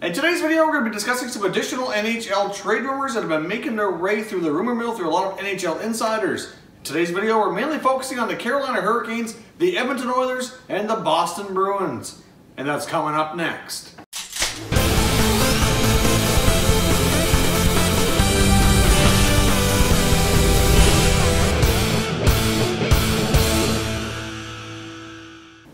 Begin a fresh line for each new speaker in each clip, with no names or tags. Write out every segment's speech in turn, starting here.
In today's video, we're going to be discussing some additional NHL trade rumors that have been making their way through the rumor mill through a lot of NHL insiders. In today's video, we're mainly focusing on the Carolina Hurricanes, the Edmonton Oilers, and the Boston Bruins. And that's coming up next.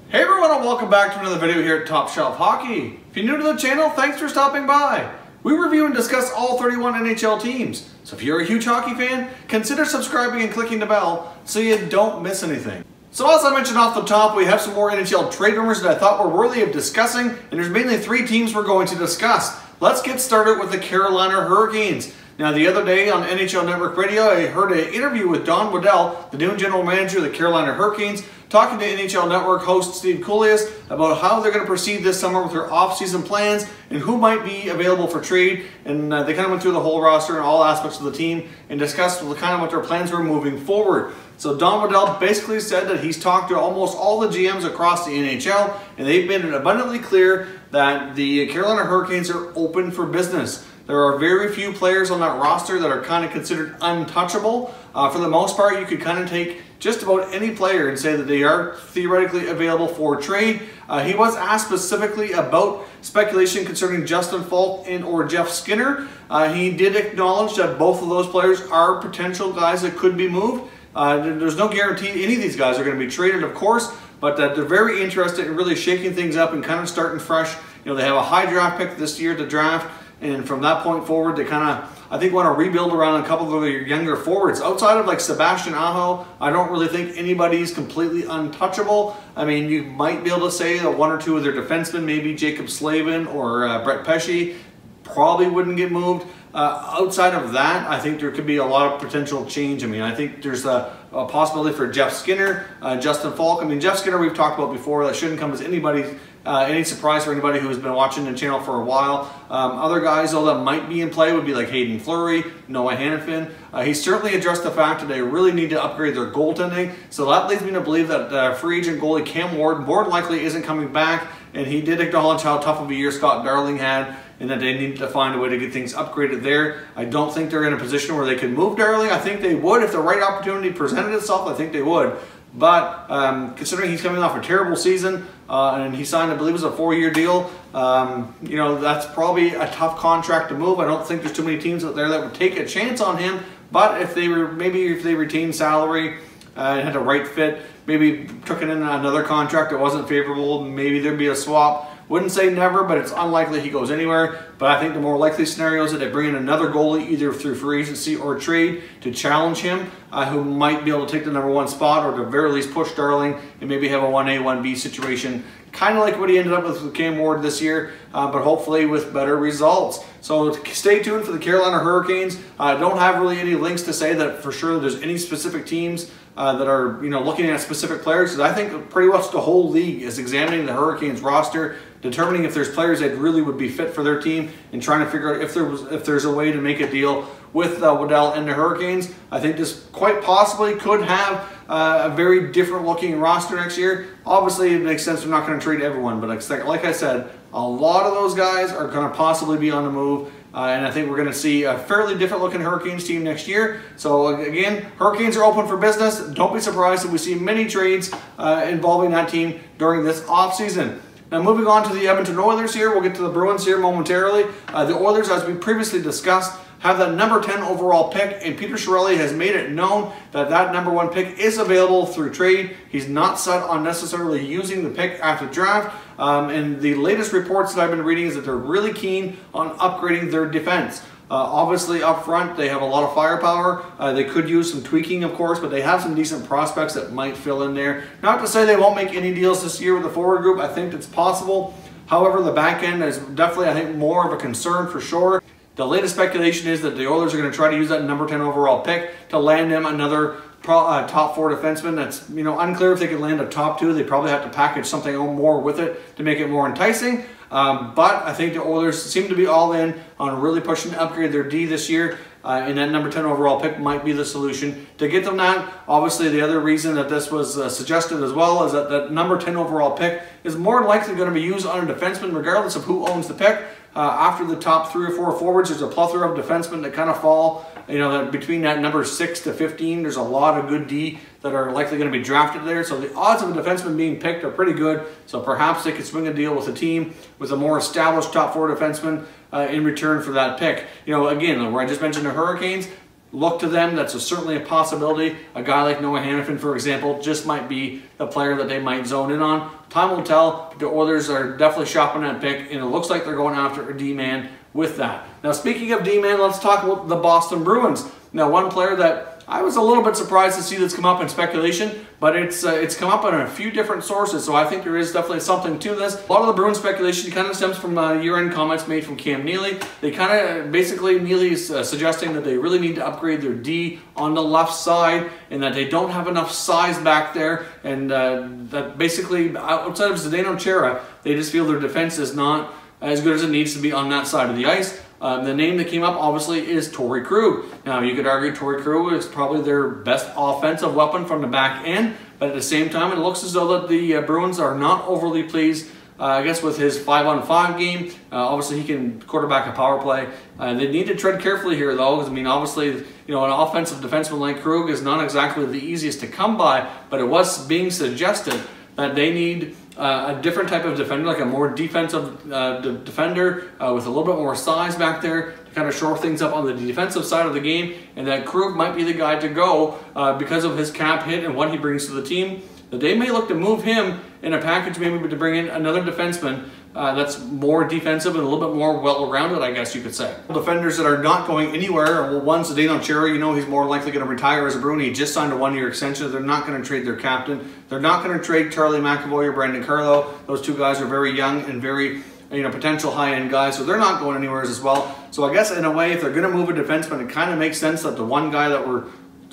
Hey everyone, and welcome back to another video here at Top Shelf Hockey. If you're new to the channel, thanks for stopping by. We review and discuss all 31 NHL teams, so if you're a huge hockey fan, consider subscribing and clicking the bell so you don't miss anything. So as I mentioned off the top, we have some more NHL trade rumors that I thought were worthy of discussing, and there's mainly three teams we're going to discuss. Let's get started with the Carolina Hurricanes. Now, the other day on NHL Network Radio, I heard an interview with Don Waddell, the new general manager of the Carolina Hurricanes, talking to NHL Network host Steve Kouleas about how they're going to proceed this summer with their off-season plans and who might be available for trade. And they kind of went through the whole roster and all aspects of the team and discussed kind of what their plans were moving forward. So Don Waddell basically said that he's talked to almost all the GMs across the NHL, and they've made it abundantly clear that the Carolina Hurricanes are open for business. There are very few players on that roster that are kind of considered untouchable. For the most part, you could kind of take just about any player and say that they are theoretically available for trade. He was asked specifically about speculation concerning Justin Faulk and or Jeff Skinner. He did acknowledge that both of those players are potential guys that could be moved. There's no guarantee any of these guys are going to be traded, of course, but they're very interested in really shaking things up and kind of starting fresh. You know, they have a high draft pick this year to draft. And from that point forward, they kind of, I think, want to rebuild around a couple of their younger forwards. Outside of like Sebastian Aho, I don't really think anybody's completely untouchable. I mean, you might be able to say that one or two of their defensemen, maybe Jacob Slavin or Brett Pesce, probably wouldn't get moved. Outside of that, I think there could be a lot of potential change. I mean, I think there's a possibility for Jeff Skinner, Justin Faulk. I mean, Jeff Skinner we've talked about before. That shouldn't come as any surprise for anybody who has been watching the channel for a while. Other guys, though, that might be in play would be like Hayden Fleury, Noah Hanifin. He certainly addressed the fact that they really need to upgrade their goaltending. So that leads me to believe that free agent goalie Cam Ward more than likely isn't coming back. And he did acknowledge how tough of a year Scott Darling had and that they needed to find a way to get things upgraded there. I don't think they're in a position where they could move Darling. I think they would if the right opportunity presented itself. I think they would. But considering he's coming off a terrible season and he signed, I believe it was a 4-year deal, you know, that's probably a tough contract to move. I don't think there's too many teams out there that would take a chance on him. But if they were, maybe if they retained salary and had the right fit, maybe took in another contract that wasn't favorable, maybe there'd be a swap. Wouldn't say never, but it's unlikely he goes anywhere. But I think the more likely scenario is that they bring in another goalie, either through free agency or trade, to challenge him, who might be able to take the #1 spot, or to very least push Darling and maybe have a 1A, 1B situation, kind of like what he ended up with Cam Ward this year, but hopefully with better results. So stay tuned for the Carolina Hurricanes. I don't have really any links to say that for sure there's any specific teams that are, you know, looking at specific players, because I think pretty much the whole league is examining the Hurricanes roster, determining if there's players that really would be fit for their team, and trying to figure out if there's a way to make a deal with Waddell and the Hurricanes. I think this quite possibly could have a very different looking roster next year. Obviously, it makes sense they're not going to trade everyone, but like I said, a lot of those guys are going to possibly be on the move. And I think we're going to see a fairly different looking Hurricanes team next year. So again, Hurricanes are open for business. Don't be surprised if we see many trades involving that team during this offseason. Now moving on to the Edmonton Oilers here, we'll get to the Bruins here momentarily. The Oilers, as we previously discussed, have that number 10 overall pick, and Peter Chiarelli has made it known that that #1 pick is available through trade. He's not set on necessarily using the pick after draft, and the latest reports that I've been reading is that they're really keen on upgrading their defense. Obviously up front they have a lot of firepower. They could use some tweaking, of course, but they have some decent prospects that might fill in there. Not to say they won't make any deals this year with the forward group. I think it's possible. However, the back end is definitely, I think, more of a concern for sure. The latest speculation is that the Oilers are going to try to use that number 10 overall pick to land them another top 4 defenseman. That's, you know, unclear if they could land a top 2. They probably have to package something more with it to make it more enticing. But I think the Oilers seem to be all in on really pushing to upgrade their D this year. And that number 10 overall pick might be the solution to get them that. Obviously, the other reason that this was suggested as well is that that number 10 overall pick is more than likely going to be used on a defenseman regardless of who owns the pick. after the top 3 or 4 forwards, there's a plethora of defensemen that kind of fall, that between that number 6 to 15, there's a lot of good D that are likely going to be drafted there. So the odds of a defenseman being picked are pretty good. So perhaps they could swing a deal with a team with a more established top 4 defenseman in return for that pick. Again, where I just mentioned the Hurricanes, look to them. That's certainly a possibility. A guy like Noah Hanifin, for example, just might be the player that they might zone in on. Time will tell. The Oilers are definitely shopping that pick, and it looks like they're going after a D-man with that. Now, speaking of D-man, let's talk about the Boston Bruins. Now, one player that I was a little bit surprised to see that's come up in speculation, but it's come up in a few different sources, so I think there is definitely something to this. A lot of the Bruins speculation kind of stems from year-end comments made from Cam Neely. They kind of, basically, Neely's suggesting that they really need to upgrade their D on the left side, and that they don't have enough size back there, and that basically, outside of Zdeno Chara, they just feel their defense is not as good as it needs to be on that side of the ice. The name that came up, obviously, is Torey Krug. Now, you could argue Torey Krug is probably their best offensive weapon from the back end, but at the same time, it looks as though that the Bruins are not overly pleased, I guess, with his 5-on-5 game. Obviously, he can quarterback a power play. They need to tread carefully here, though, because, obviously, an offensive defenseman like Krug is not exactly the easiest to come by, but it was being suggested that they need a different type of defender, like a more defensive defender with a little bit more size back there to kind of shore things up on the defensive side of the game, and that Krug might be the guy to go because of his cap hit and what he brings to the team. That they may look to move him in a package, maybe to bring in another defenseman that's more defensive and a little bit more well-rounded, I guess you could say. Defenders that are not going anywhere, well, one's Zdeno Chara. He's more likely going to retire as a Bruin. He just signed a 1-year extension. They're not going to trade their captain. They're not going to trade Charlie McAvoy or Brandon Carlo. Those two guys are very young and very potential high-end guys, so they're not going anywhere as well. So I guess in a way, if they're going to move a defenseman, it kind of makes sense that the one guy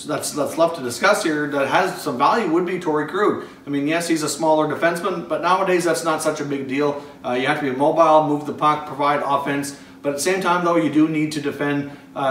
that's left to discuss here that has some value would be Torey Krug. Yes, he's a smaller defenseman, but nowadays that's not such a big deal. You have to be mobile, move the puck, provide offense, but at the same time, though, you do need to defend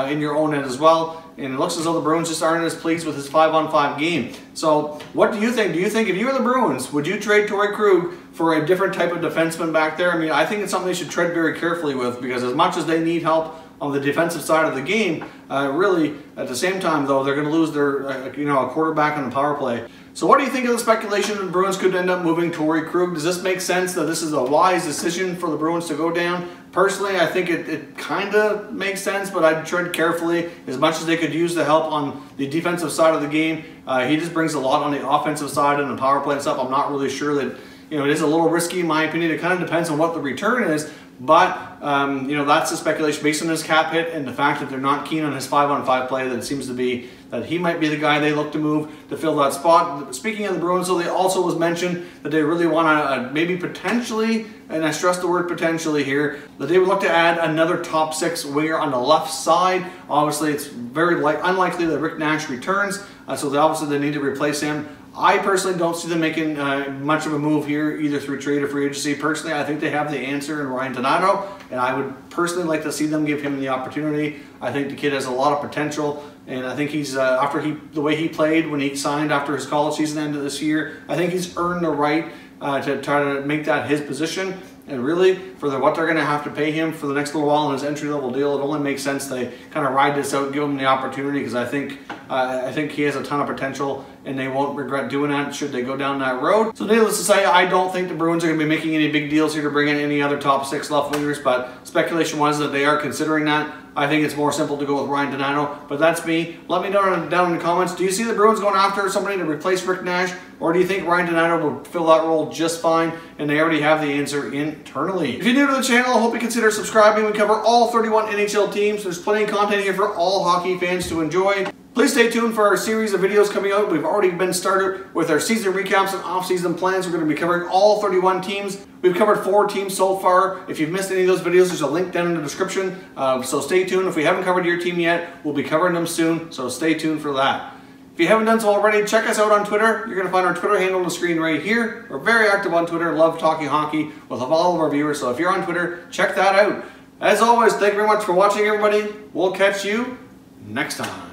in your own end as well. And it looks as though the Bruins just aren't as pleased with his 5-on-5 game. So what do you think? Do you think if you were the Bruins, would you trade Torey Krug for a different type of defenseman back there? I think it's something they should tread very carefully with, because as much as they need help on the defensive side of the game, really, at the same time, though, they're going to lose their, a quarterback on the power play. So what do you think of the speculation that the Bruins could end up moving Torey Krug? Does this make sense that this is a wise decision for the Bruins to go down? Personally, I think it kind of makes sense, but I'd tread carefully. As much as they could use the help on the defensive side of the game, he just brings a lot on the offensive side and the power play and stuff. I'm not really sure that, it is a little risky in my opinion. It kind of depends on what the return is. But, that's the speculation based on his cap hit and the fact that they're not keen on his 5-on-5 play. That it seems to be that he might be the guy they look to move to fill that spot. Speaking of the Bruins, though, they also was mentioned that they really want to maybe potentially, and I stress the word potentially here, that they would look to add another top 6 winger on the left side. Obviously, it's very unlikely that Rick Nash returns, so they need to replace him. I personally don't see them making much of a move here, either through trade or free agency. Personally, I think they have the answer in Ryan Donato, and I would personally like to see them give him the opportunity. I think the kid has a lot of potential, and I think he's, the way he played when he signed after his college season ended this year, I think he's earned the right to try to make that his position. And really, for what they're going to have to pay him for the next little while in his entry-level deal, it only makes sense they kind of ride this out and give him the opportunity, because I think he has a ton of potential, and they won't regret doing that should they go down that road. So needless to say, I don't think the Bruins are going to be making any big deals here to bring in any other top 6 left wingers, but speculation was that they are considering that. I think it's more simple to go with Ryan Donato, but that's me. Let me know down in the comments. Do you see the Bruins going after somebody to replace Rick Nash, or do you think Ryan Donato will fill that role just fine, and they already have the answer internally? If you're new to the channel, I hope you consider subscribing. We cover all 31 NHL teams. There's plenty of content here for all hockey fans to enjoy. Please stay tuned for our series of videos coming out. We've already been started with our season recaps and off-season plans. We're going to be covering all 31 teams. We've covered 4 teams so far. If you've missed any of those videos, there's a link down in the description. So stay tuned. If we haven't covered your team yet, we'll be covering them soon. So stay tuned for that. If you haven't done so already, check us out on Twitter. You're going to find our Twitter handle on the screen right here. We're very active on Twitter. Love talking hockey with all of our viewers. So if you're on Twitter, check that out. As always, thank you very much for watching, everybody. We'll catch you next time.